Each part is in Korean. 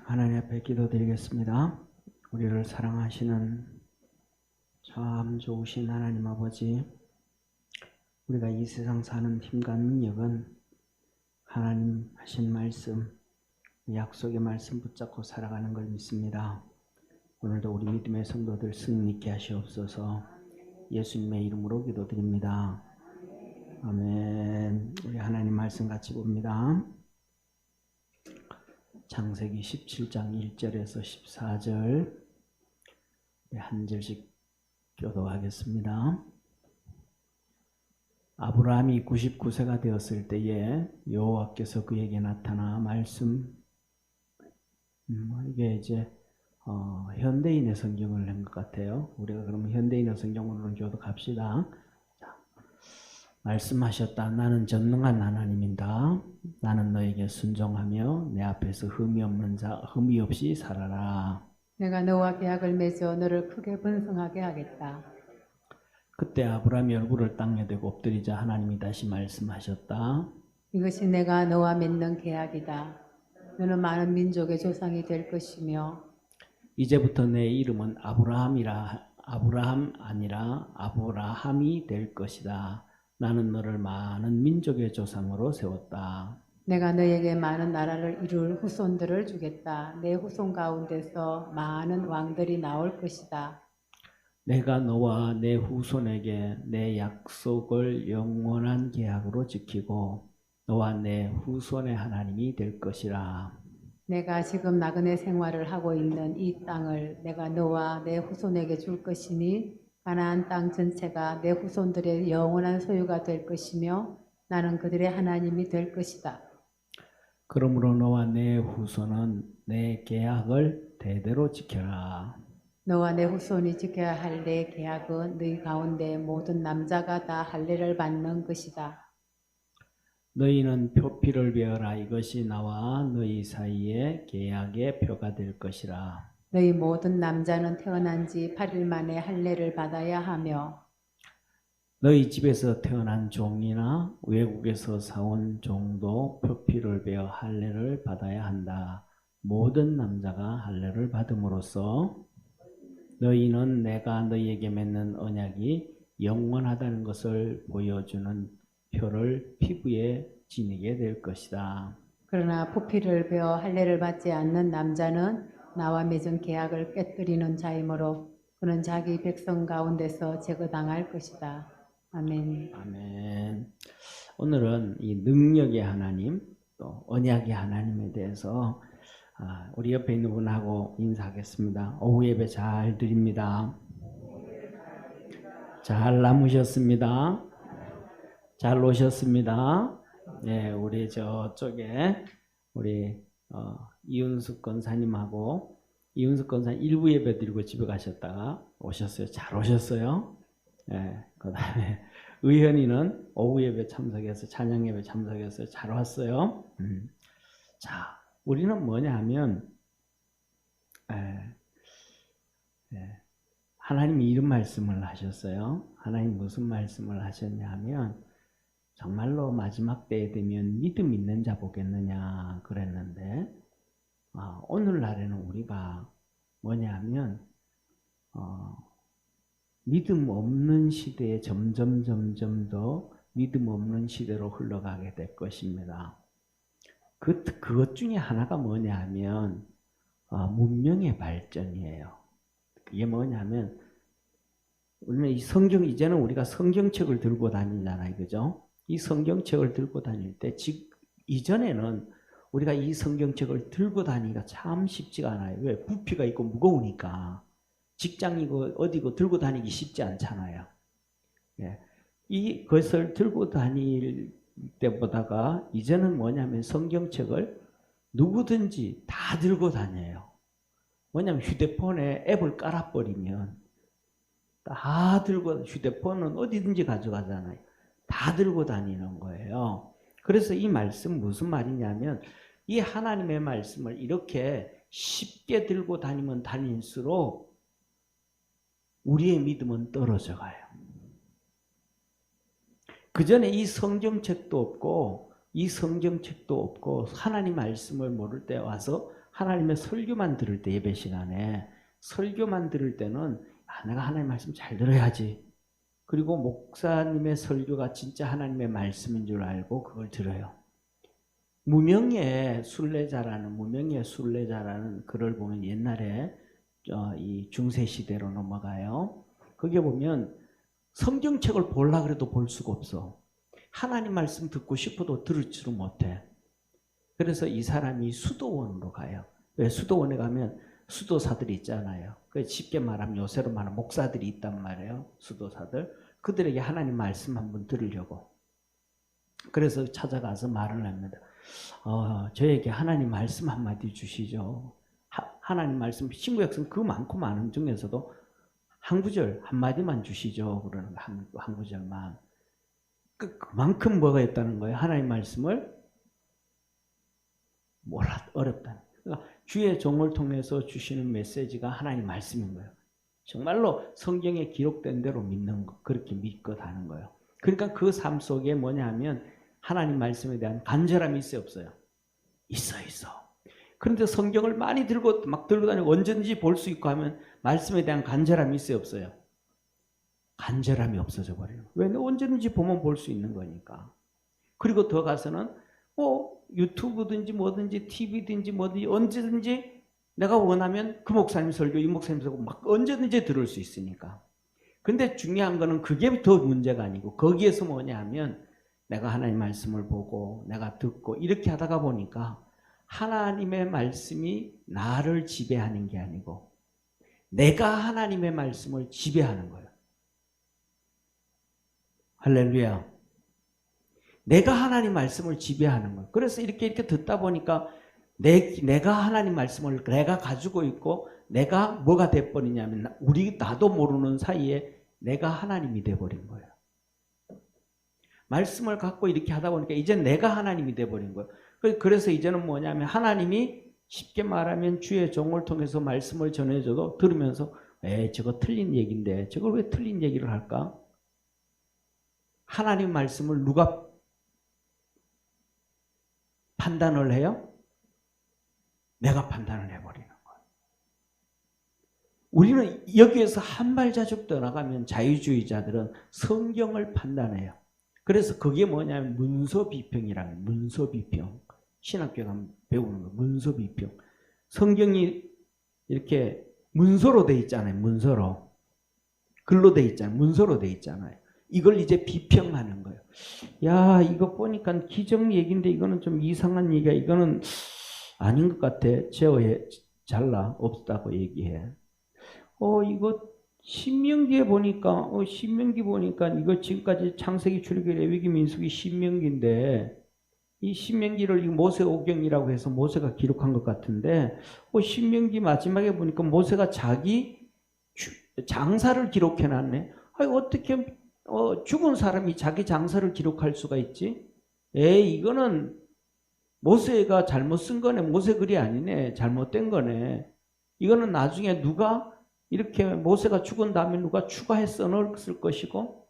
하나님 앞에 기도드리겠습니다. 우리를 사랑하시는 참 좋으신 하나님 아버지, 우리가 이 세상 사는 힘과 능력은 하나님 하신 말씀, 약속의 말씀 붙잡고 살아가는 걸 믿습니다. 오늘도 우리 믿음의 성도들 승리케 하시옵소서. 예수님의 이름으로 기도드립니다. 아멘. 우리 하나님 말씀 같이 봅니다. 창세기 17장 1절에서 14절 한 절씩 교도하겠습니다. 아브라함이 99세가 되었을 때에 여호와께서 그에게 나타나 말씀, 이게 이제 현대인의 성경을 낸 것 같아요. 우리가 그러면 현대인의 성경으로 교독합시다. 말씀하셨다. 나는 전능한 하나님이다. 나는 너에게 순종하며 내 앞에서 흠이 없이 살아라. 내가 너와 계약을 맺어 너를 크게 번성하게 하겠다. 그때 아브라함이 얼굴을 땅에 대고 엎드리자 하나님이 다시 말씀하셨다. 이것이 내가 너와 맺는 계약이다. 너는 많은 민족의 조상이 될 것이며 이제부터 내 이름은 아브라함 아니라 아브라함이 될 것이다. 나는 너를 많은 민족의 조상으로 세웠다. 내가 너에게 많은 나라를 이룰 후손들을 주겠다. 내 후손 가운데서 많은 왕들이 나올 것이다. 내가 너와 내 후손에게 내 약속을 영원한 계약으로 지키고 너와 내 후손의 하나님이 될 것이라. 내가 지금 나그네 생활을 하고 있는 이 땅을 내가 너와 내 후손에게 줄 것이니 가나안 땅 전체가 내 후손들의 영원한 소유가 될 것이며 나는 그들의 하나님이 될 것이다. 그러므로 너와 내 후손은 내 계약을 대대로 지켜라. 너와 내 후손이 지켜야 할 내 계약은 너희 가운데 모든 남자가 다 할례를 받는 것이다. 너희는 표피를 베어라. 이것이 나와 너희 사이에 계약의 표가 될 것이라. 너희 모든 남자는 태어난 지 8일 만에 할례를 받아야 하며 너희 집에서 태어난 종이나 외국에서 사온 종도 표피를 베어 할례를 받아야 한다. 모든 남자가 할례를 받음으로써 너희는 내가 너희에게 맺는 언약이 영원하다는 것을 보여주는 표를 피부에 지니게 될 것이다. 그러나 표피를 베어 할례를 받지 않는 남자는 나와 맺은 계약을 깨뜨리는 자이므로 그는 자기 백성 가운데서 제거당할 것이다. 아멘. 아멘. 오늘은 이 능력의 하나님, 또 언약의 하나님에 대해서 우리 옆에 있는 분하고 인사하겠습니다. 오후 예배 잘 드립니다. 잘 남으셨습니다. 잘 오셨습니다. 네, 우리 저쪽에 우리 이윤숙 권사님하고 이윤숙 권사님 일부 예배 드리고 집에 가셨다가 오셨어요. 잘 오셨어요. 네, 그 다음에 의현이는 오후 예배 참석해서 찬양 예배 참석해서 잘 왔어요. 자, 우리는 뭐냐 하면 하나님이 이런 말씀을 하셨어요. 하나님 무슨 말씀을 하셨냐 하면 정말로 마지막 때에 되면 믿음 있는 자 보겠느냐 그랬는데 오늘날에는 우리가 뭐냐 하면 믿음 없는 시대에 점점 더 믿음 없는 시대로 흘러가게 될 것입니다. 그것 중에 하나가 뭐냐 하면 문명의 발전이에요. 이게 뭐냐면 우리는 이 이제는 우리가 성경책을 들고 다니잖아요. 그죠? 이 성경책을 들고 다닐 때 이전에는 우리가 이 성경책을 들고 다니기가 참 쉽지가 않아요. 왜? 부피가 있고 무거우니까. 직장이고 어디고 들고 다니기 쉽지 않잖아요. 예. 이것을 들고 다닐 때보다가 이제는 뭐냐면 성경책을 누구든지 다 들고 다녀요. 뭐냐면 휴대폰에 앱을 깔아버리면 다 들고, 휴대폰은 어디든지 가져가잖아요. 다 들고 다니는 거예요. 그래서 이 말씀 무슨 말이냐면 이 하나님의 말씀을 이렇게 쉽게 들고 다니면 다닐수록 우리의 믿음은 떨어져 가요. 그 전에 이 성경책도 없고 하나님 말씀을 모를 때 와서 하나님의 설교만 들을 때 예배 시간에 설교만 들을 때는 내가 하나님 말씀 잘 들어야지. 그리고 목사님의 설교가 진짜 하나님의 말씀인 줄 알고 그걸 들어요. 무명의 순례자라는 글을 보면 옛날에 이 중세 시대로 넘어가요. 거기에 보면 성경책을 보려고 해도 볼 수가 없어. 하나님 말씀 듣고 싶어도 들을지도 못해. 그래서 이 사람이 수도원으로 가요. 왜? 수도원에 가면 수도사들이 있잖아요. 쉽게 말하면 요새로 말하면 목사들이 있단 말이에요. 수도사들. 그들에게 하나님 말씀 한번 들으려고. 그래서 찾아가서 말을 합니다. 저에게 하나님 말씀 한마디 주시죠. 하나님 말씀 신구약성 그 많고 많은 중에서도 한 구절 한마디만 주시죠. 그러는 거 한 구절만. 그만큼 뭐가 있다는 거예요. 하나님 말씀을 어렵다. 그러니까 주의 종을 통해서 주시는 메시지가 하나님 말씀인 거예요. 정말로 성경에 기록된 대로 믿는 거, 그렇게 믿고 하는 거예요. 그러니까 그 삶 속에 뭐냐 하면 하나님 말씀에 대한 간절함이 있어요, 없어요? 있어. 그런데 성경을 많이 들고 다니고 언제든지 볼 수 있고 하면 말씀에 대한 간절함이 있어요, 없어요? 간절함이 없어져 버려요. 왜? 언제든지 보면 볼 수 있는 거니까. 그리고 더 가서는 유튜브든지 뭐든지 TV든지 뭐든지 언제든지 내가 원하면 그 목사님 설교, 이 목사님 설교 막 언제든지 들을 수 있으니까. 근데 중요한 거는 그게 더 문제가 아니고 거기에서 뭐냐 하면 내가 하나님 말씀을 보고 내가 듣고 이렇게 하다가 보니까 하나님의 말씀이 나를 지배하는 게 아니고 내가 하나님의 말씀을 지배하는 거예요. 할렐루야. 내가 하나님 말씀을 지배하는 거예요. 그래서 이렇게 듣다 보니까 내가 하나님 말씀을 내가 가지고 있고 내가 뭐가 돼버리냐면 나도 모르는 사이에 내가 하나님이 돼버린 거예요. 말씀을 갖고 이렇게 하다 보니까 이제 내가 하나님이 돼버린 거예요. 그래서 이제는 뭐냐면 하나님이 쉽게 말하면 주의 종을 통해서 말씀을 전해줘도 들으면서 저거 틀린 얘기인데 저걸 왜 틀린 얘기를 할까? 하나님 말씀을 누가 판단을 해요? 내가 판단을 해버리는 거예요. 우리는 여기에서 한 발자국 더 나가면 자유주의자들은 성경을 판단해요. 그래서 그게 뭐냐면 문서비평이라는 문서비평. 신학교 가면 배우는 거 문서비평. 성경이 이렇게 문서로 돼 있잖아요. 문서로. 글로 돼 있잖아요. 문서로 돼 있잖아요. 이걸 이제 비평하는 거예요. 야, 이거 보니까 기적 얘기인데 이거는 좀 이상한 얘기야. 이거는 아닌 것 같아. 제어해. 잘라. 없다고 얘기해. 이거 신명기에 보니까 신명기 보니까 이거 지금까지 창세기, 출애굽기, 레위기, 민수기, 신명기인데 이 신명기를 모세오경이라고 해서 모세가 기록한 것 같은데 신명기 마지막에 보니까 모세가 자기 장사를 기록해놨네. 어떻게 죽은 사람이 자기 장사를 기록할 수가 있지? 이거는 모세가 잘못 쓴 거네. 모세 글이 아니네. 잘못된 거네. 이거는 나중에 누가 이렇게 모세가 죽은 다음에 누가 추가해 써넣었을 것이고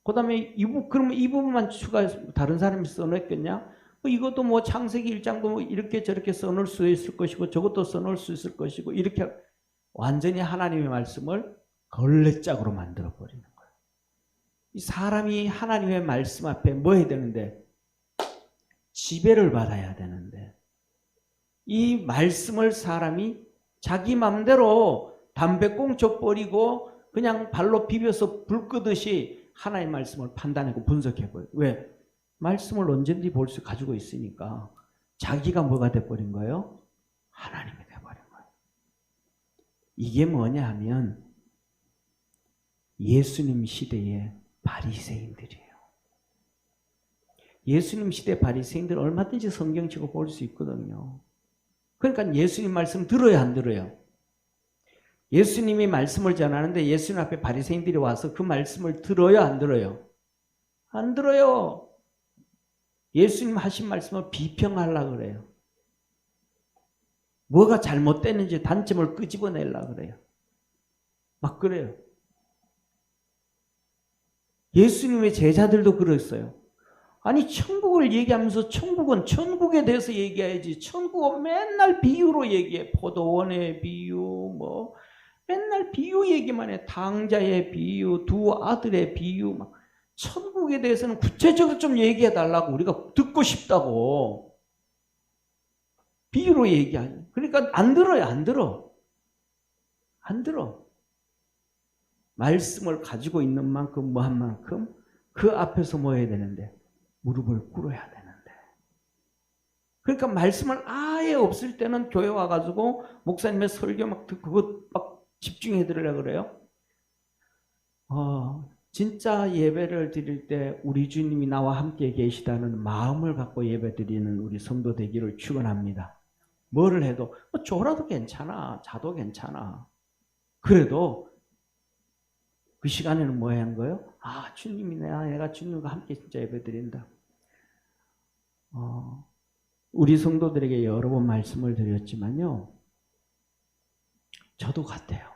그 다음에 그러면 이 부분만 추가해서 다른 사람이 써넣었겠냐? 이것도 뭐 창세기 1장도 뭐 이렇게 저렇게 써넣을 수 있을 것이고 저것도 써넣을 수 있을 것이고 이렇게 완전히 하나님의 말씀을 걸레짝으로 만들어버리는 거예요. 이 사람이 하나님의 말씀 앞에 뭐 해야 되는데? 지배를 받아야 되는데 이 말씀을 사람이 자기 맘대로 담배꽁초 버리고 그냥 발로 비벼서 불 끄듯이 하나님의 말씀을 판단하고 분석해버려요. 왜? 말씀을 언제든지 볼 수 가지고 있으니까 자기가 뭐가 돼버린 거예요? 하나님이 돼버린 거예요. 이게 뭐냐 하면 예수님 시대의 바리새인들이에요. 예수님 시대 바리새인들 얼마든지 성경치고 볼 수 있거든요. 그러니까 예수님 말씀 들어야 안 들어요? 예수님이 말씀을 전하는데 예수님 앞에 바리새인들이 와서 그 말씀을 들어야 안 들어요? 안 들어요. 예수님 하신 말씀을 비평하려고 그래요. 뭐가 잘못됐는지 단점을 끄집어내려고 그래요. 막 그래요. 예수님의 제자들도 그랬어요. 아니 천국을 얘기하면서 천국은 천국에 대해서 얘기해야지. 천국은 맨날 비유로 얘기해. 포도원의 비유 뭐 맨날 비유 얘기만 해. 당자의 비유, 두 아들의 비유 막. 천국에 대해서는 구체적으로 좀 얘기해 달라고. 우리가 듣고 싶다고. 비유로 얘기하니. 그러니까 안 들어요. 안 들어. 안 들어. 말씀을 가지고 있는 만큼 뭐 한 만큼 그 앞에서 뭐 해야 되는데 무릎을 꿇어야 되는데. 그러니까 말씀을 아예 없을 때는 교회 와가지고 목사님의 설교 막 듣고 그것 막 집중해 들으려 그래요. 진짜 예배를 드릴 때 우리 주님이 나와 함께 계시다는 마음을 갖고 예배 드리는 우리 성도 되기를 축원합니다. 뭐를 해도 졸아도 괜찮아, 자도 괜찮아. 그래도 그 시간에는 뭐 하는 거예요? 주님이 내가 주님과 함께 진짜 예배 드린다. 우리 성도들에게 여러 번 말씀을 드렸지만요. 저도 같아요.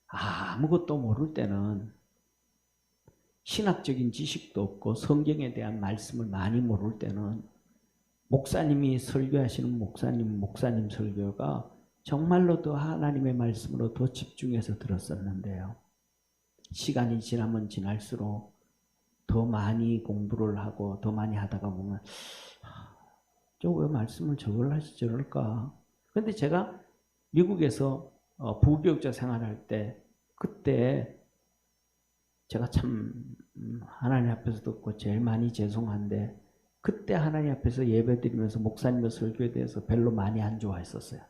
아무것도 모를 때는 신학적인 지식도 없고 성경에 대한 말씀을 많이 모를 때는 목사님이 설교하시는 목사님 설교가 정말로 더 하나님의 말씀으로 더 집중해서 들었었는데요. 시간이 지나면 지날수록 더 많이 공부를 하고 더 많이 하다가 보면 저 왜 말씀을 저걸 하시 저럴까? 그런데 제가 미국에서 부교육자 생활할 때 그때 제가 참 하나님 앞에서 듣고 제일 많이 죄송한데 그때 하나님 앞에서 예배드리면서 목사님의 설교에 대해서 별로 많이 안 좋아했었어요.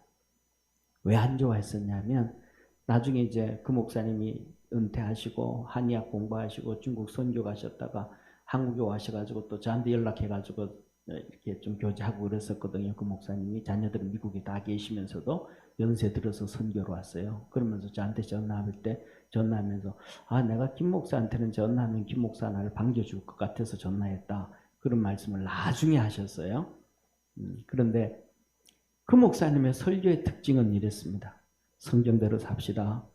왜 안 좋아했었냐면 나중에 이제 그 목사님이 은퇴하시고 한의학 공부하시고 중국 선교 가셨다가 한국에 와셔가지고 또 저한테 연락해가지고 이렇게 좀 교제하고 그랬었거든요. 그 목사님이 자녀들은 미국에 다 계시면서도 연세 들어서 선교로 왔어요. 그러면서 저한테 전화할 때 전화하면서 내가 김 목사한테는 전화하면 김 목사 나를 반겨줄 것 같아서 전화했다. 그런 말씀을 나중에 하셨어요. 그런데 그 목사님의 설교의 특징은 이랬습니다. 성경대로 삽시다.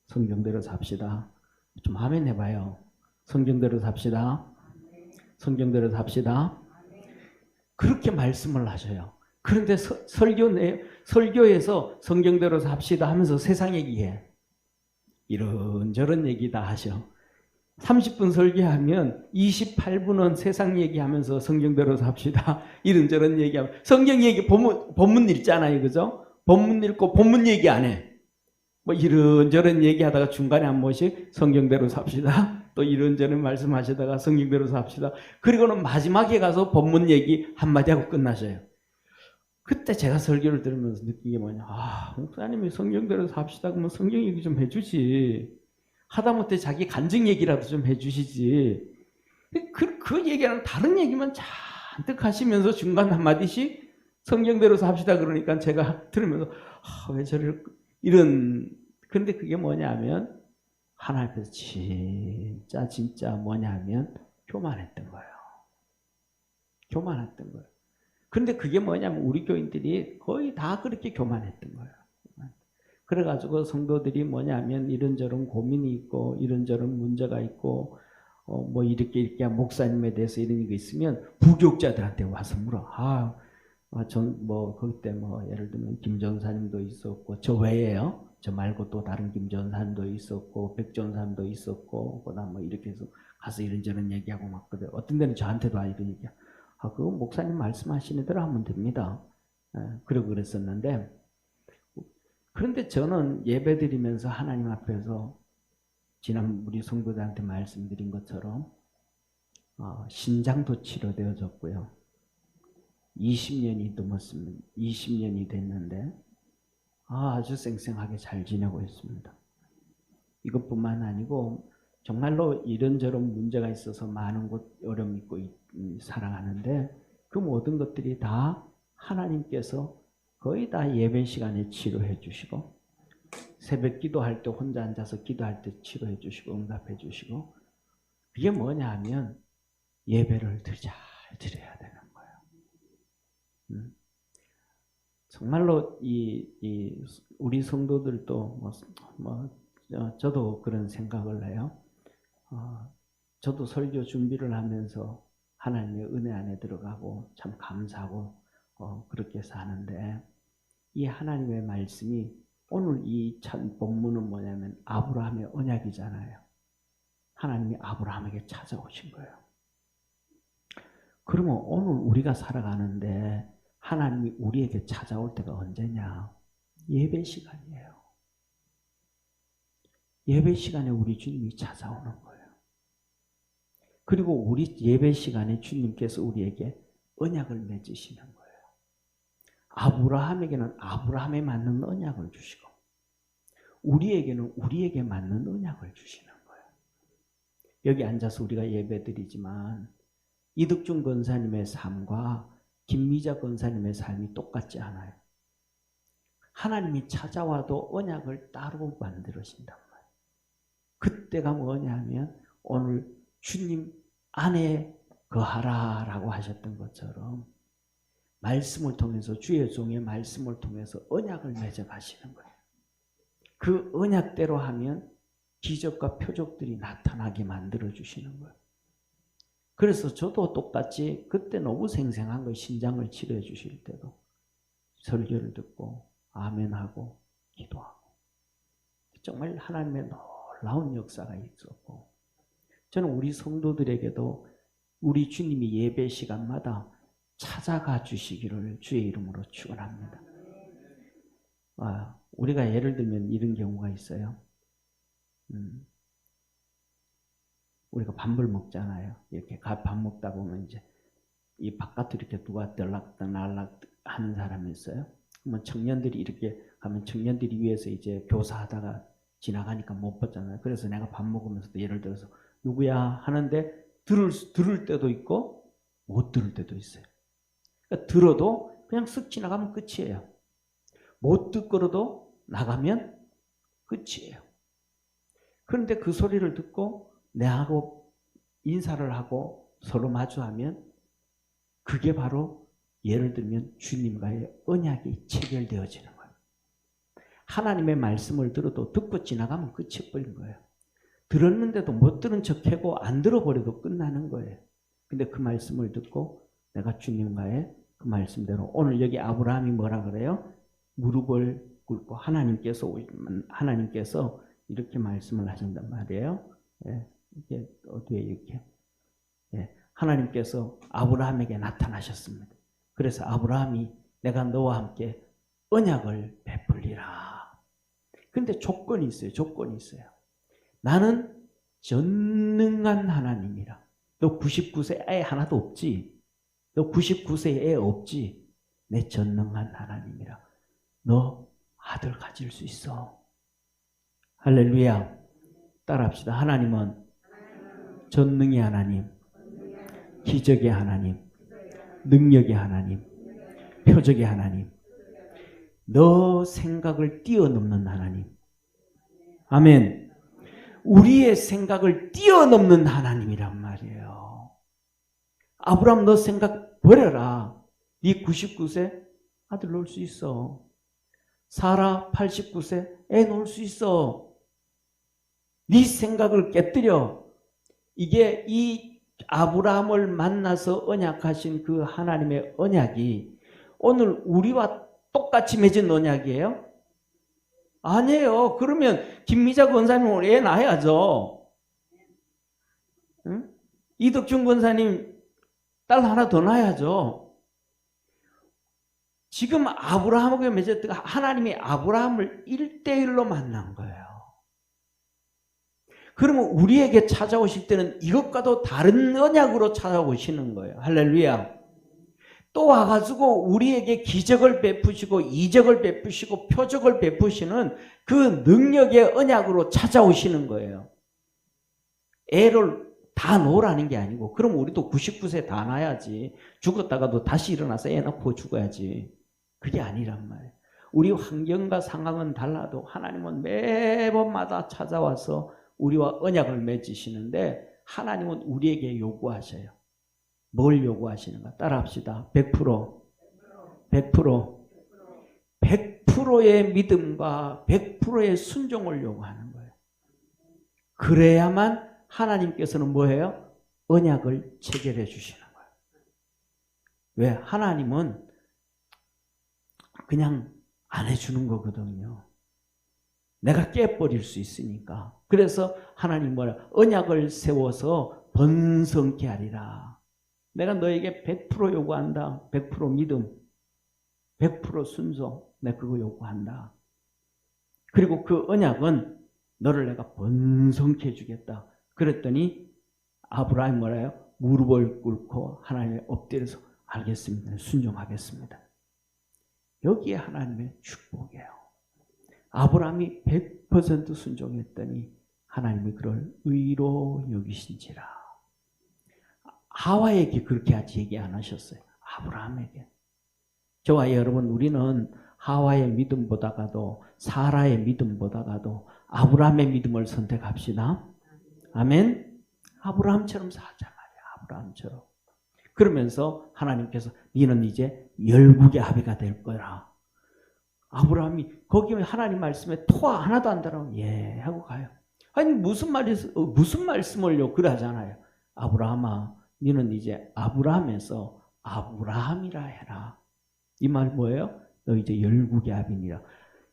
성경대로 삽시다. 좀 아멘 해봐요. 성경대로 삽시다. 성경대로 삽시다. 그렇게 말씀을 하셔요. 그런데 설교에서 성경대로 삽시다 하면서 세상 얘기해. 이런저런 얘기 다 하셔. 30분 설교하면 28분은 세상 얘기하면서 성경대로 삽시다. 이런저런 얘기하면 성경 얘기 본문 읽잖아요. 그죠? 본문 읽고 본문 얘기 안 해. 뭐 이런저런 얘기하다가 중간에 한 번씩 성경대로 삽시다. 또 이런저런 말씀하시다가 성경대로 삽시다. 그리고는 마지막에 가서 본문 얘기 한마디 하고 끝나셔요. 그때 제가 설교를 들으면서 느낀 게 뭐냐. 목사님이 성경대로 삽시다 그러면 성경 얘기 좀 해주지. 하다못해 자기 간증 얘기라도 좀 해주시지. 그 얘기랑 다른 얘기만 잔뜩 하시면서 중간 한마디씩 성경대로 삽시다 그러니까 제가 들으면서 왜 저를 그런데 그게 뭐냐면 하나님 앞에서 진짜 뭐냐면 교만했던 거예요. 교만했던 거예요. 그런데 그게 뭐냐면 우리 교인들이 거의 다 그렇게 교만했던 거예요. 그래가지고 성도들이 뭐냐면 이런저런 고민이 있고 이런저런 문제가 있고 뭐 이렇게 목사님에 대해서 이런 게 있으면 부교육자들한테 와서 물어. 전 뭐 거기 때 뭐 예를 들면 김 전사님도 있었고 저 외에요. 저 말고 또 다른 김 전사님도 있었고 백 전사님도 있었고 그다음 뭐 이렇게 해서 가서 이런저런 얘기하고 막 그래. 어떤 데는 저한테도 이런 얘기야. 그거 목사님 말씀하시는 대로 하면 됩니다. 그러고 그랬었는데 그런데 저는 예배드리면서 하나님 앞에서 지난 우리 성도들한테 말씀드린 것처럼 신장도 치료되어졌고요. 20년이 넘었습니다. 20년이 됐는데 아주 쌩쌩하게 잘 지내고 있습니다. 이것뿐만 아니고 정말로 이런저런 문제가 있어서 많은 곳 어려움 있고 살아가는데 그 모든 것들이 다 하나님께서 거의 다 예배 시간에 치료해 주시고 새벽 기도할 때 혼자 앉아서 기도할 때 치료해 주시고 응답해 주시고 그게 뭐냐 하면 예배를 잘 드려야 되는 거예요. 정말로 우리 성도들도 저도 그런 생각을 해요. 저도 설교 준비를 하면서 하나님의 은혜 안에 들어가고 참 감사하고 그렇게 사는데, 이 하나님의 말씀이 오늘 이 참 본문은 뭐냐면 아브라함의 언약이잖아요. 하나님이 아브라함에게 찾아오신 거예요. 그러면 오늘 우리가 살아가는데 하나님이 우리에게 찾아올 때가 언제냐? 예배 시간이에요. 예배 시간에 우리 주님이 찾아오는 거예요. 그리고 우리 예배 시간에 주님께서 우리에게 언약을 맺으시는 거예요. 아브라함에게는 아브라함에 맞는 언약을 주시고 우리에게는 우리에게 맞는 언약을 주시는 거예요. 여기 앉아서 우리가 예배드리지만 이득준 권사님의 삶과 김미자 권사님의 삶이 똑같지 않아요. 하나님이 찾아와도 언약을 따로 만들어진단 말이에요. 그때가 뭐냐면 오늘 주님 안에 거하라라고 하셨던 것처럼 말씀을 통해서, 주의 종의 말씀을 통해서 언약을 맺어 가시는 거예요. 그 언약대로 하면 기적과 표적들이 나타나게 만들어 주시는 거예요. 그래서 저도 똑같이 그때 너무 생생한 거, 신장을 치료해 주실 때도 설교를 듣고 아멘하고 기도하고 정말 하나님의 놀라운 역사가 있었고, 저는 우리 성도들에게도 우리 주님이 예배 시간마다 찾아가 주시기를 주의 이름으로 축원합니다. 우리가 예를 들면 이런 경우가 있어요. 우리가 밥을 먹잖아요. 이렇게 밥 먹다 보면 이제 이 바깥으로 이렇게 누가 들락날락 하는 사람이 있어요. 그러면 청년들이 이렇게 가면 청년들이 위에서 이제 교사하다가 지나가니까 못 봤잖아요. 그래서 내가 밥 먹으면서도 예를 들어서 누구야 하는데 들을 때도 있고 못 들을 때도 있어요. 그러니까 들어도 그냥 쓱 지나가면 끝이에요. 못 듣고도 나가면 끝이에요. 그런데 그 소리를 듣고 내하고 인사를 하고 서로 마주하면 그게 바로 예를 들면 주님과의 언약이 체결되어지는 거예요. 하나님의 말씀을 들어도 듣고 지나가면 끝이 버린 거예요. 들었는데도 못 들은 척하고 안 들어버려도 끝나는 거예요. 근데 그 말씀을 듣고 내가 주님과의 그 말씀대로, 오늘 여기 아브라함이 뭐라 그래요? 무릎을 꿇고 하나님께서 이렇게 말씀을 하신단 말이에요. 예, 이게 어디에 이렇게 하나님께서 아브라함에게 나타나셨습니다. 그래서 아브라함이 내가 너와 함께 언약을 베풀리라. 근데 조건이 있어요. 조건이 있어요. 나는 전능한 하나님이라. 너 99세 애 하나도 없지? 너 99세 애 없지? 내 전능한 하나님이라. 너 아들 가질 수 있어. 할렐루야. 따라합시다. 하나님은 전능의 하나님, 기적의 하나님, 능력의 하나님, 표적의 하나님, 너 생각을 뛰어넘는 하나님. 아멘. 우리의 생각을 뛰어넘는 하나님이란 말이에요. 아브라함 너 생각 버려라. 네 99세 아들 놓을 수 있어. 사라 89세 애 놓을 수 있어. 네 생각을 깨뜨려. 이게 이 아브라함을 만나서 언약하신 그 하나님의 언약이 오늘 우리와 똑같이 맺은 언약이에요? 아니에요. 그러면 김미자 권사님 애 낳아야죠. 응? 이덕준 권사님 딸 하나 더 낳아야죠. 지금 아브라함에게 맺었던 하나님이 아브라함을 1대1로 만난 거예요. 그러면 우리에게 찾아오실 때는 이것과도 다른 언약으로 찾아오시는 거예요. 할렐루야. 또 와가지고 우리에게 기적을 베푸시고 이적을 베푸시고 표적을 베푸시는 그 능력의 언약으로 찾아오시는 거예요. 애를 다 놓으라는 게 아니고, 그럼 우리도 99세 다 낳아야지. 죽었다가도 다시 일어나서 애 낳고 죽어야지. 그게 아니란 말이에요. 우리 환경과 상황은 달라도 하나님은 매번마다 찾아와서 우리와 언약을 맺으시는데, 하나님은 우리에게 요구하셔요. 뭘 요구하시는가? 따라합시다. 100%. 100%의 믿음과 100%의 순종을 요구하는 거예요. 그래야만 하나님께서는 뭐예요? 언약을 체결해 주시는 거예요. 왜? 하나님은 그냥 안 해주는 거거든요. 내가 깨버릴 수 있으니까. 그래서 하나님 뭐라? 언약을 세워서 번성케 하리라. 내가 너에게 100% 요구한다. 100% 믿음, 100% 순종. 내가 그거 요구한다. 그리고 그 언약은 너를 내가 번성케 해주겠다. 그랬더니 아브라함이 뭐라요? 무릎을 꿇고 하나님의 엎드려서 알겠습니다. 순종하겠습니다. 여기에 하나님의 축복이에요. 아브라함이 100% 순종했더니 하나님이 그를 의로 여기신지라. 하와에게 그렇게 아직 얘기 안 하셨어요. 아브라함에게. 저와 여러분, 우리는 하와의 믿음보다가도 사라의 믿음보다가도 아브라함의 믿음을 선택합시다. 아멘. 아브라함처럼 살자 말이야. 아브라함처럼. 그러면서 하나님께서 너는 이제 열국의 아비가 될 거라. 아브라함이 거기 하나님 말씀에 토화 하나도 안 달아요. 예 하고 가요. 아니 무슨 말씀을요? 그래 하잖아요. 아브라함아, 너는 이제 아브라함에서 아브라함이라 해라. 이 말 뭐예요? 너 이제 열국의 아비니라.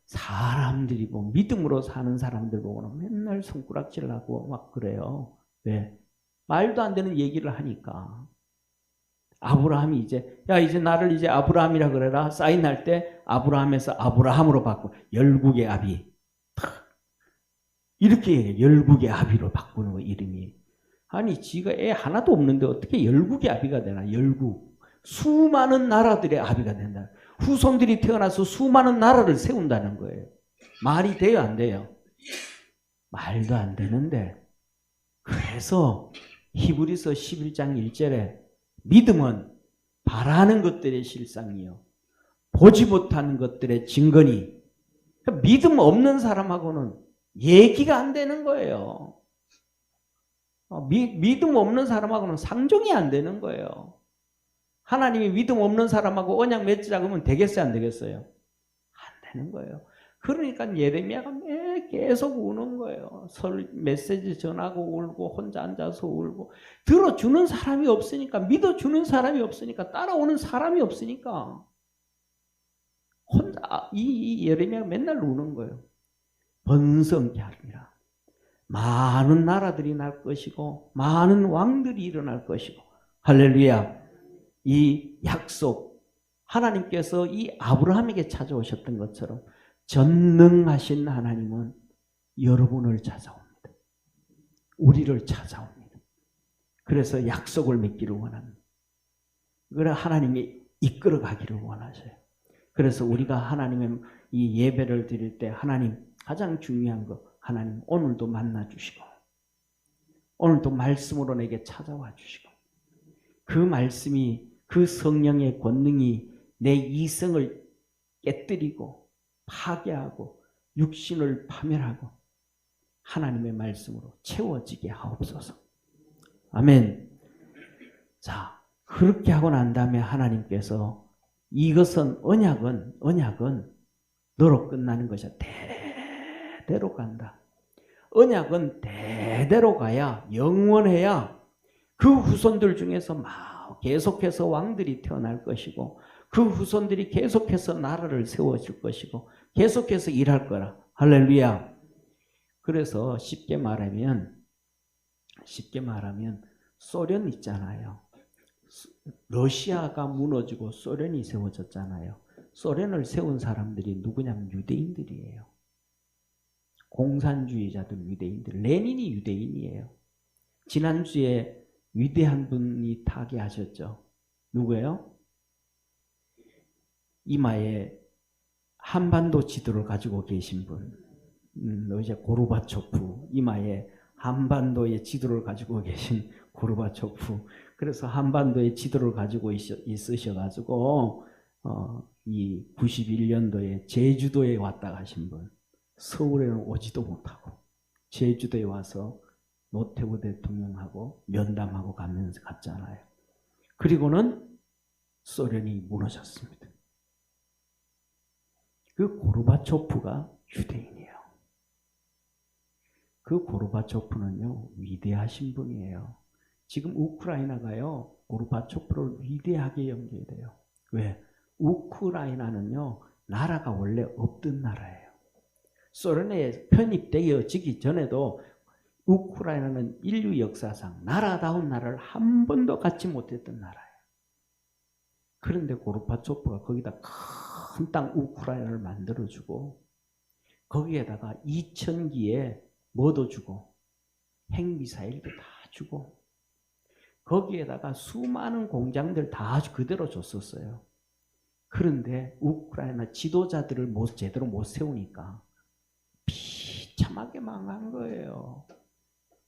사람들이 뭐 믿음으로 사는 사람들 보고는 맨날 손가락질하고 막 그래요. 왜? 말도 안 되는 얘기를 하니까. 아브라함이 이제 이제 나를 이제 아브라함이라 그래라. 사인할 때 아브라함에서 아브라함으로 바꾸고 열국의 아비. 이렇게 열국의 아비로 바꾸는 거 이름이. 아니 지가 애 하나도 없는데 어떻게 열국의 아비가 되나. 열국. 수많은 나라들의 아비가 된다. 후손들이 태어나서 수많은 나라를 세운다는 거예요. 말이 돼요 안 돼요? 말도 안 되는데. 그래서 히브리서 11장 1절에 믿음은 바라는 것들의 실상이요 보지 못하는 것들의 증거니. 그러니까 믿음 없는 사람하고는 얘기가 안 되는 거예요. 믿음 없는 사람하고는 상종이 안 되는 거예요. 하나님이 믿음 없는 사람하고 언약 맺자고 하면 되겠어요 안 되겠어요? 안 되는 거예요. 그러니까 예레미야가 계속 우는 거예요. 메시지 전하고 울고 혼자 앉아서 울고. 들어주는 사람이 없으니까, 믿어주는 사람이 없으니까, 따라오는 사람이 없으니까 혼자 이 예레미야가 맨날 우는 거예요. 번성케 하리라. 많은 나라들이 날 것이고 많은 왕들이 일어날 것이고. 할렐루야. 이 약속, 하나님께서 이 아브라함에게 찾아오셨던 것처럼 전능하신 하나님은 여러분을 찾아옵니다. 우리를 찾아옵니다. 그래서 약속을 맺기를 원합니다. 그래 하나님이 이끌어가기를 원하셔요. 그래서 우리가 하나님의 이 예배를 드릴 때 하나님 가장 중요한 거, 하나님 오늘도 만나 주시고 오늘도 말씀으로 내게 찾아와 주시고 그 말씀이, 그 성령의 권능이 내 이성을 깨뜨리고 파괴하고 육신을 파멸하고 하나님의 말씀으로 채워지게 하옵소서. 아멘. 자, 그렇게 하고 난 다음에 하나님께서 이것은 언약은 너로 끝나는 것이야. 대대로 간다. 언약은 대대로 가야, 영원해야 그 후손들 중에서 막 계속해서 왕들이 태어날 것이고 그 후손들이 계속해서 나라를 세워줄 것이고 계속해서 일할 거라. 할렐루야. 그래서 쉽게 말하면 소련 있잖아요. 러시아가 무너지고 소련이 세워졌잖아요. 소련을 세운 사람들이 누구냐면 유대인들이에요. 공산주의자들 유대인들. 레닌이 유대인이에요. 지난주에 위대한 분이 타계하셨죠. 누구예요? 이마에 한반도 지도를 가지고 계신 분. 이제 고르바초프. 이마에 한반도의 지도를 가지고 계신 고르바초프. 그래서 한반도의 지도를 가지고 있으셔가지고 이 91년도에 제주도에 왔다 가신 분. 서울에는 오지도 못하고 제주도에 와서 노태우 대통령하고 면담하고 가면서 갔잖아요. 그리고는 소련이 무너졌습니다. 그 고르바초프가 유대인이에요. 그 고르바초프는요, 위대하신 분이에요. 지금 우크라이나가요, 고르바초프를 위대하게 연결돼요. 왜? 우크라이나는요, 나라가 원래 없던 나라예요. 소련에 편입되어지기 전에도 우크라이나는 인류 역사상 나라다운 나라를 한 번도 갖지 못했던 나라예요. 그런데 고르바초프가 거기다 큰 땅 우크라이나를 만들어주고 거기에다가 2000기에 뭐도 주고 핵미사일도 다 주고 거기에다가 수많은 공장들 다 그대로 줬었어요. 그런데 우크라이나 지도자들을 제대로 못 세우니까 비참하게 망한 거예요.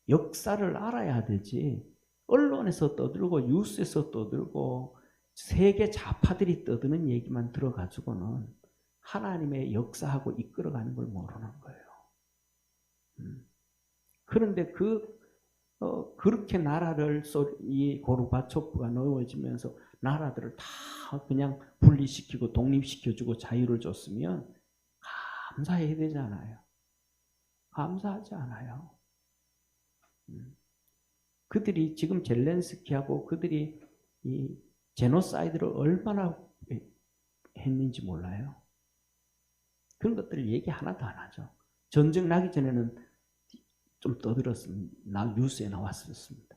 역사를 알아야 되지. 언론에서 떠들고 뉴스에서 떠들고 세계 좌파들이 떠드는 얘기만 들어가지고는 하나님의 역사하고 이끌어가는 걸 모르는 거예요. 그런데 그렇게 나라를 이 고르바초프가 넣어지면서 나라들을 다 그냥 분리시키고 독립시켜주고 자유를 줬으면 감사해야 되잖아요. 감사하지 않아요. 그들이 지금 젤렌스키하고 그들이 이 제노사이드를 얼마나 했는지 몰라요. 그런 것들을 얘기 하나도 안 하죠. 전쟁 나기 전에는 좀 떠들었습니다. 뉴스에 나왔었습니다.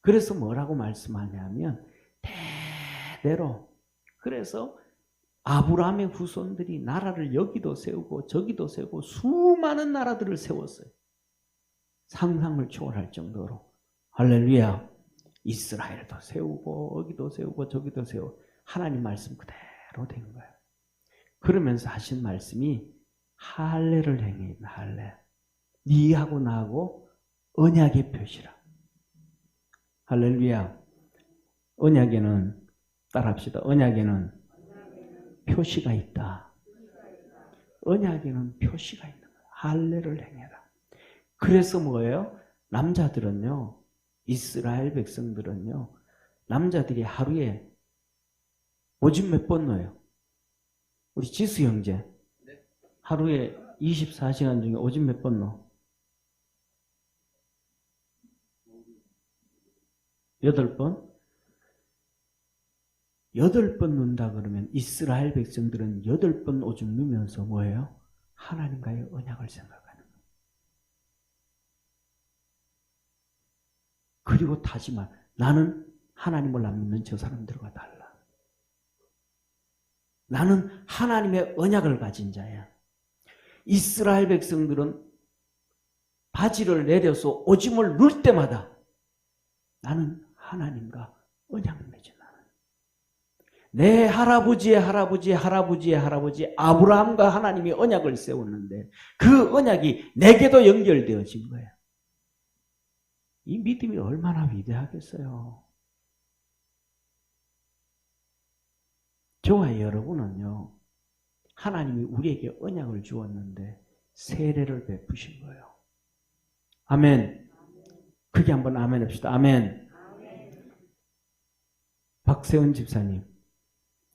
그래서 뭐라고 말씀하냐면 대대로 그래서 아브라함의 후손들이 나라를 여기도 세우고 저기도 세우고 수많은 나라들을 세웠어요. 상상을 초월할 정도로. 할렐루야. 이스라엘도 세우고 여기도 세우고 저기도 세우고 하나님 말씀 그대로 된 거예요. 그러면서 하신 말씀이 할례를 행해입니다. 할례. 니하고 나하고 언약의 표시라. 할렐루야. 언약에는 따라합시다. 언약에는 표시가 있다. 언약에는 표시가 있는 거야. 할례를 행해라. 그래서 뭐예요? 남자들은요. 이스라엘 백성들은요. 남자들이 하루에 오줌 몇 번 넣어요? 우리 지수 형제. 하루에 24시간 중에 오줌 몇 번 넣어? 8번? 8번 넣는다 그러면 이스라엘 백성들은 8번 오줌 누면서 뭐예요? 하나님과의 언약을 생각하는 거예요. 그리고 다시마 나는 하나님을 안 믿는 저 사람들과 달라. 나는 하나님의 언약을 가진 자야. 이스라엘 백성들은 바지를 내려서 오줌을 넣을 때마다 나는 하나님과 언약을 맺은 나는. 내 할아버지의 할아버지의 할아버지의 할아버지 아브라함과 하나님이 언약을 세웠는데 그 언약이 내게도 연결되어진 거예요. 이 믿음이 얼마나 위대하겠어요. 저와 여러분은요. 하나님이 우리에게 언약을 주었는데 세례를 베푸신 거예요. 아멘. 크게 한번 아멘 합시다. 아멘. 박세훈 집사님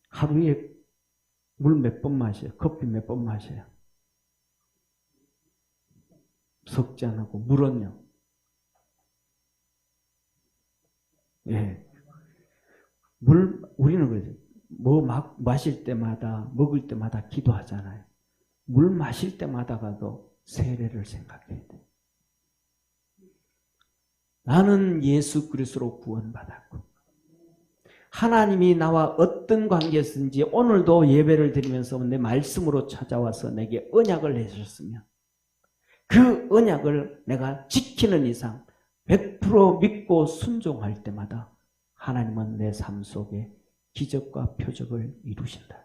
하루에 물 몇 번 마셔요? 커피 몇 번 마셔요? 석잔하고 물은요? 예. 우리는 그러죠. 마실 때마다 먹을 때마다 기도하잖아요. 물 마실 때마다가도 세례를 생각해야 돼. 나는 예수 그리스도로 구원받았고 하나님이 나와 어떤 관계였는지 오늘도 예배를 드리면서 내 말씀으로 찾아와서 내게 언약을 해주셨으면 그 언약을 내가 지키는 이상 100% 믿고 순종할 때마다 하나님은 내 삶 속에 기적과 표적을 이루신다.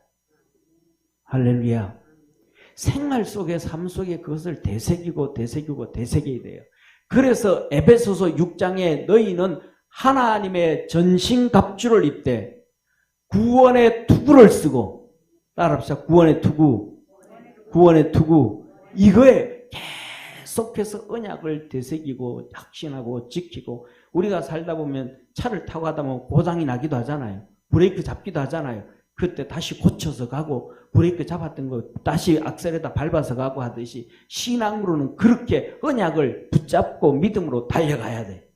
할렐루야. 생활 속에 삶 속에 그것을 되새기고 되새겨야 돼요. 그래서 에베소서 6장에 너희는 하나님의 전신갑주를 입되 구원의 투구를 쓰고 따라합시다. 구원의 투구 이거에 계속해서 언약을 되새기고 확신하고 지키고 우리가 살다 보면 차를 타고 가다 보면 고장이 나기도 하잖아요. 브레이크 잡기도 하잖아요. 그때 다시 고쳐서 가고 브레이크 잡았던 거 다시 악셀에다 밟아서 가고 하듯이 신앙으로는 그렇게 언약을 붙잡고 믿음으로 달려가야 돼.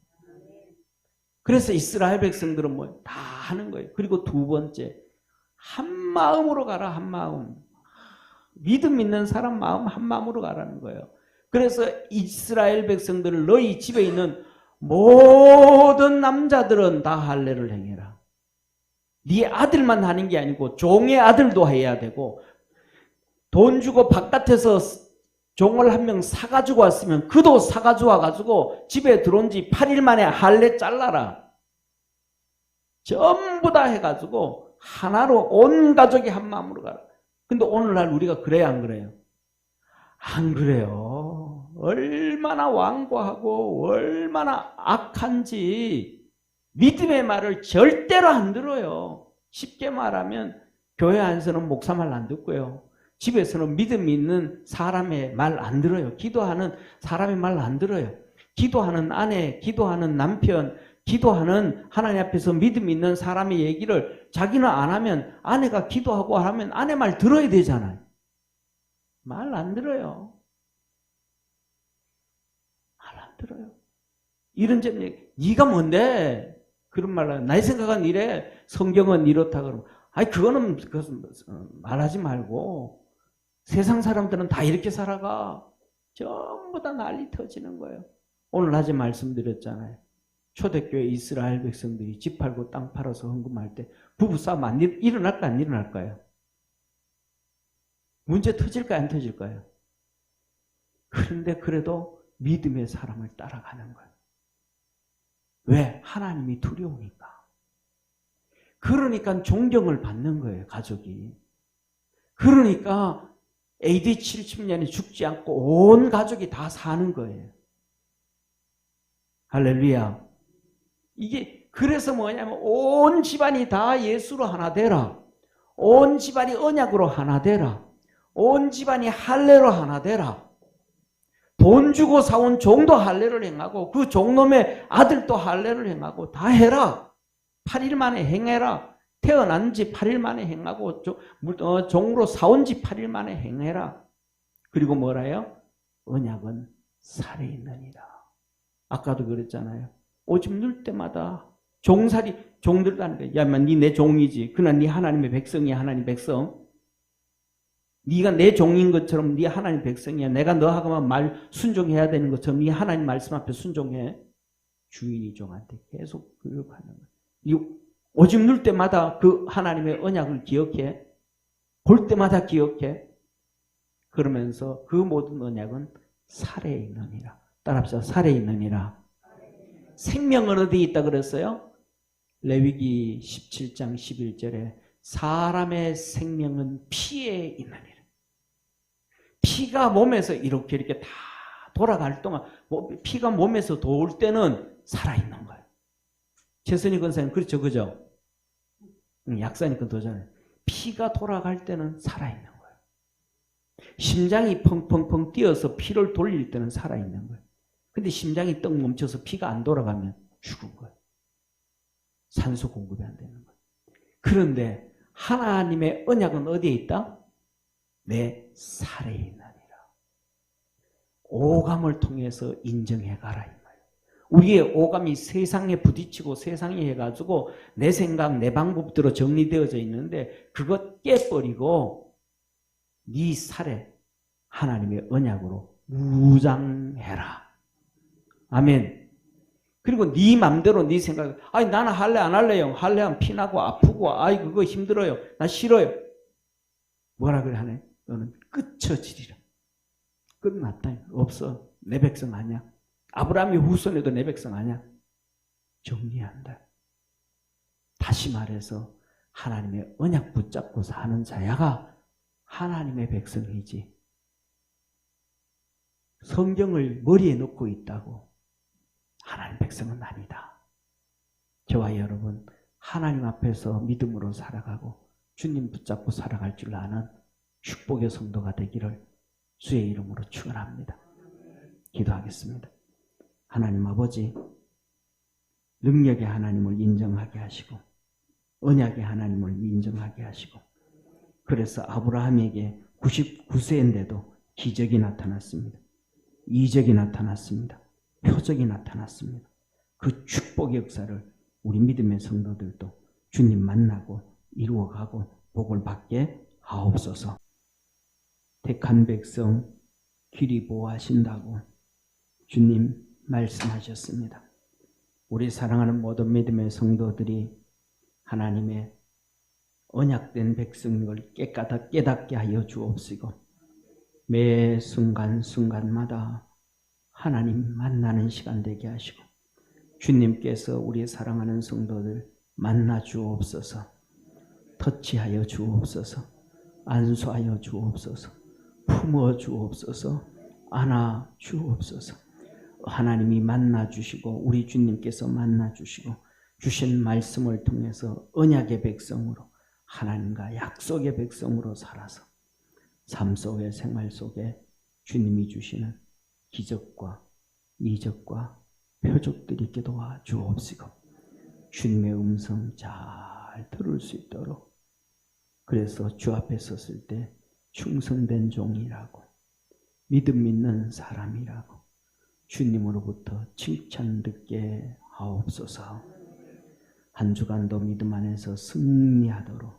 그래서 이스라엘 백성들은 뭐 다 하는 거예요. 그리고 두 번째, 한 마음으로 가라. 한 마음. 믿음 있는 사람 마음 한 마음으로 가라는 거예요. 그래서 이스라엘 백성들을 너희 집에 있는 모든 남자들은 다 할례를 행해라. 네 아들만 하는 게 아니고 종의 아들도 해야 되고, 돈 주고 바깥에서 종을 한 명 사가지고 왔으면 그도 사가지고 와가지고 집에 들어온 지 8일 만에 할례 잘라라. 전부 다 해가지고 하나로 온 가족이 한 마음으로 가라. 근데 오늘날 우리가 그래야 안 그래요? 안 그래요. 얼마나 완고하고 얼마나 악한지 믿음의 말을 절대로 안 들어요. 쉽게 말하면 교회 안에서는 목사 말 안 듣고요. 집에서는 믿음 있는 사람의 말 안 들어요. 기도하는 사람의 말 안 들어요. 기도하는 아내, 기도하는 남편, 기도하는 하나님 앞에서 믿음 있는 사람의 얘기를 자기는 안 하면 아내가 기도하고 하면 아내 말 들어야 되잖아요. 말 안 들어요. 말 안 들어요. 이런 점 얘기, 네가 뭔데? 그런 말을 나의 생각은 이래, 성경은 이렇다 그러면, 아니 그거는 말하지 말고 세상 사람들은 다 이렇게 살아가. 전부 다 난리 터지는 거예요. 오늘 낮에 말씀드렸잖아요. 초대교회 이스라엘 백성들이 집 팔고 땅 팔아서 헌금할 때 부부싸움 일어날까 안 일어날까요? 문제 터질까요 안 터질까요? 그런데 그래도 믿음의 사람을 따라가는 거예요. 왜? 하나님이 두려우니까. 그러니까 존경을 받는 거예요, 가족이. 그러니까 AD 70년에 죽지 않고 온 가족이 다 사는 거예요. 할렐루야. 이게 그래서 뭐냐면 온 집안이 다 예수로 하나 되라. 온 집안이 언약으로 하나 되라. 온 집안이 할례로 하나 되라. 돈 주고 사온 종도 할례를 행하고 그 종놈의 아들도 할례를 행하고 다 해라. 8일 만에 행해라. 태어난 지 8일 만에 행하고 종으로 사온 지 8일 만에 행해라. 그리고 뭐라요? 언약은 살아있느니라. 아까도 그랬잖아요. 오줌 눌 때마다 종들다는 거야. 야, 니 내 종이지. 그러나 니 하나님의 백성이야. 하나님 백성. 네가 내 종인 것처럼 네 하나님 백성이야. 내가 너 하고만 말 순종해야 되는 것처럼 네 하나님 말씀 앞에 순종해. 주인이 종한테 계속 교육하는 거야. 오줌 눌 때마다 그 하나님의 언약을 기억해. 볼 때마다 기억해. 그러면서 그 모든 언약은 살아있느니라. 따라합시다. 살아있느니라. 생명은 어디 있다 그랬어요? 레위기 17장 11절에 사람의 생명은 피에 있느니라. 피가 몸에서 이렇게 다 돌아갈 동안 피가 몸에서 돌 때는 살아있는 거예요. 최선희 권사님 그렇죠, 그죠? 약사니까 도전해. 피가 돌아갈 때는 살아있는 거예요. 심장이 펑펑펑 뛰어서 피를 돌릴 때는 살아있는 거예요. 근데 심장이 떡 멈춰서 피가 안 돌아가면 죽은 거예요. 산소 공급이 안 되는 거예요. 그런데 하나님의 언약은 어디에 있다? 내 살에 있느니라. 오감을 통해서 인정해가라 이 말이에요. 우리의 오감이 세상에 부딪히고 세상에 해가지고 내 생각, 내 방법대로 정리되어져 있는데 그것 깨버리고 네 살에 하나님의 언약으로 무장해라. 아멘. 그리고 네 맘대로 네 생각, 아니 나는 할래 안 할래요. 할래하면 피나고 아프고 아이 그거 힘들어요. 나 싫어요. 뭐라 그래 하네? 너는 끝쳐지리라. 끝났다. 없어. 내 백성 아니야. 아브라함이 후손에도 내 백성 아니야. 정리한다. 다시 말해서 하나님의 언약 붙잡고 사는 자야가 하나님의 백성이지. 성경을 머리에 넣고 있다고 하나님 백성은 아니다. 저와 여러분 하나님 앞에서 믿음으로 살아가고 주님 붙잡고 살아갈 줄 아는 축복의 성도가 되기를 주의 이름으로 축원합니다. 기도하겠습니다. 하나님 아버지, 능력의 하나님을 인정하게 하시고 언약의 하나님을 인정하게 하시고, 그래서 아브라함에게 99세인데도 기적이 나타났습니다. 이적이 나타났습니다. 표적이 나타났습니다. 그 축복의 역사를 우리 믿음의 성도들도 주님 만나고 이루어가고 복을 받게 하옵소서. 택한 백성 길이 보호하신다고 주님 말씀하셨습니다. 우리 사랑하는 모든 믿음의 성도들이 하나님의 언약된 백성을 깨닫게 하여 주옵시고, 매 순간순간마다 하나님 만나는 시간 되게 하시고, 주님께서 우리 사랑하는 성도들 만나 주옵소서. 터치하여 주옵소서. 안수하여 주옵소서. 품어 주옵소서. 안아 주옵소서. 하나님이 만나 주시고 우리 주님께서 만나 주시고 주신 말씀을 통해서 언약의 백성으로, 하나님과 약속의 백성으로 살아서 삶 속의 생활 속에 주님이 주시는 기적과 이적과 표적들이 있게 도와 주옵시고, 주님의 음성 잘 들을 수 있도록, 그래서 주 앞에 섰을 때 충성된 종이라고, 믿음 있는 사람이라고 주님으로부터 칭찬 듣게 하옵소서. 한 주간도 믿음 안에서 승리하도록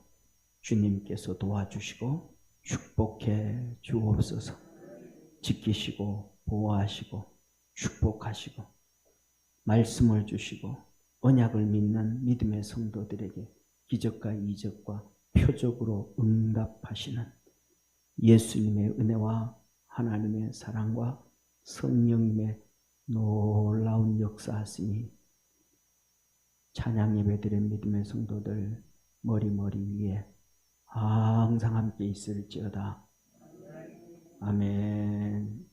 주님께서 도와주시고 축복해 주옵소서. 지키시고 보호하시고 축복하시고 말씀을 주시고 언약을 믿는 믿음의 성도들에게 기적과 이적과 표적으로 응답하시는 예수님의 은혜와 하나님의 사랑과 성령님의 놀라운 역사하심이 찬양 예배드린 믿음의 성도들 머리 위에 항상 함께 있을지어다. 아멘.